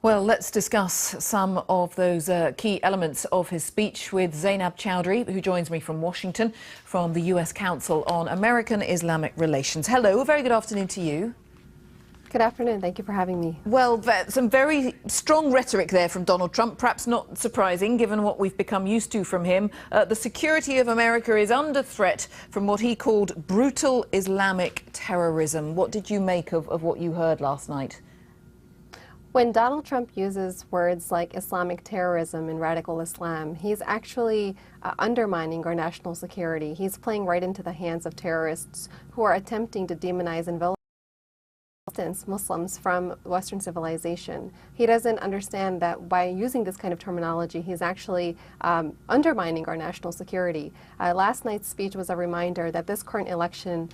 Well, let's discuss some of those key elements of his speech with Zainab Chaudry, who joins me from Washington, from the U.S. Council on American-Islamic Relations. Hello, very good afternoon to you. Good afternoon. Thank you for having me. Well, some very strong rhetoric there from Donald Trump, perhaps not surprising given what we've become used to from him. The security of America is under threat from what he called brutal Islamic terrorism. What did you make of what you heard last night? When Donald Trump uses words like Islamic terrorism and radical Islam, he's actually undermining our national security. He's playing right into the hands of terrorists who are attempting to demonize and vilify Muslims from Western civilization. He doesn't understand that by using this kind of terminology, he's actually undermining our national security. Last night's speech was a reminder that this current election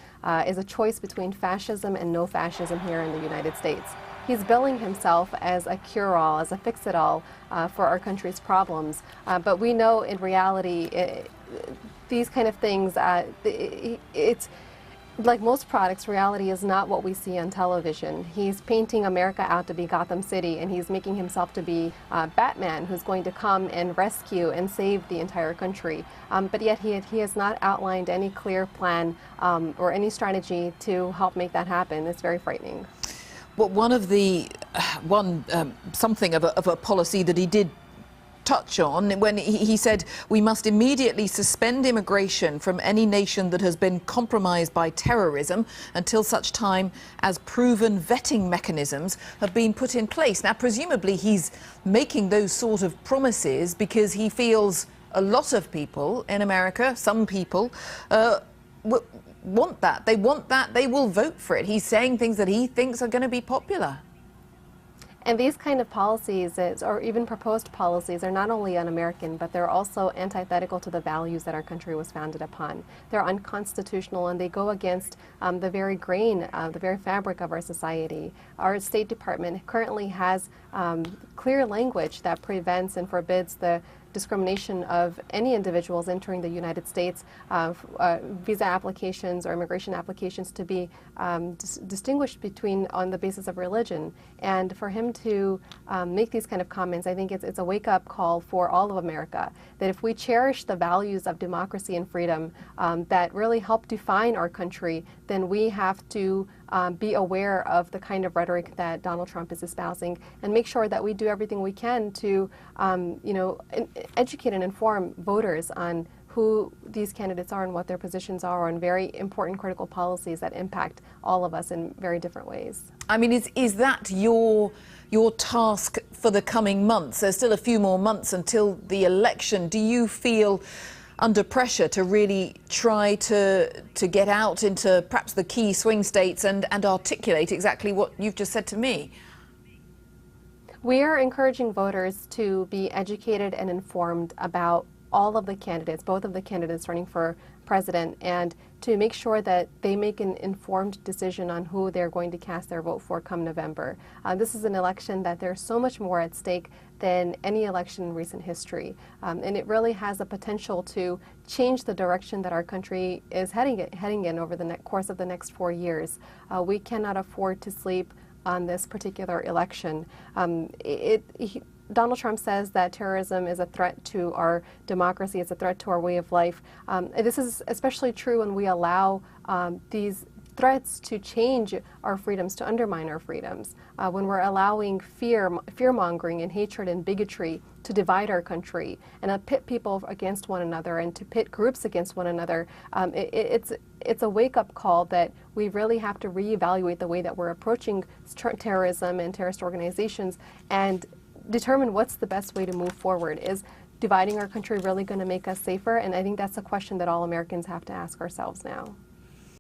is a choice between fascism and no fascism here in the United States. He's billing himself as a cure-all, as a fix-it-all for our country's problems. But we know in reality, these kind of things, it's like most products, reality is not what we see on television. He's painting America out to be Gotham City, and he's making himself to be Batman, who's going to come and rescue and save the entire country. But yet he has not outlined any clear plan or any strategy to help make that happen. It's very frightening. Well, something of a policy that he did touch on when he said we must immediately suspend immigration from any nation that has been compromised by terrorism until such time as proven vetting mechanisms have been put in place. Now, presumably he's making those sort of promises because he feels a lot of people in America, some people, want that. They want that. They will vote for it. He's saying things that he thinks are going to be popular. And these kind of policies, or even proposed policies, are not only un-American, but they're also antithetical to the values that our country was founded upon. They're unconstitutional, and they go against the very grain, the very fabric of our society. Our State Department currently has clear language that prevents and forbids the discrimination of any individuals entering the United States, visa applications or immigration applications to be distinguished on the basis of religion. And for him to make these kind of comments, I think it's a wake-up call for all of America, that if we cherish the values of democracy and freedom that really help define our country, then we have to be aware of the kind of rhetoric that Donald Trump is espousing and make sure that we do everything we can to educate and inform voters on who these candidates are and what their positions are on very important critical policies that impact all of us in very different ways. I mean, is that your task for the coming months? There's still a few more months until the election. Do you feel under pressure to really try to get out into perhaps the key swing states and articulate exactly what you've just said to me? We are encouraging voters to be educated and informed about all of the candidates, both of the candidates running for president, and to make sure that they make an informed decision on who they're going to cast their vote for come November. This is an election that there's so much more at stake than any election in recent history. And it really has the potential to change the direction that our country is heading in over the course of the next 4 years. We cannot afford to sleep on this particular election. Donald Trump says that terrorism is a threat to our democracy, it's a threat to our way of life. This is especially true when we allow these threats to change our freedoms, to undermine our freedoms. When we're allowing fear-mongering and hatred and bigotry to divide our country and to pit people against one another and to pit groups against one another, it's a wake-up call that we really have to reevaluate the way that we're approaching terrorism and terrorist organizations and determine what's the best way to move forward. Is dividing our country really going to make us safer? And I think that's a question that all Americans have to ask ourselves now.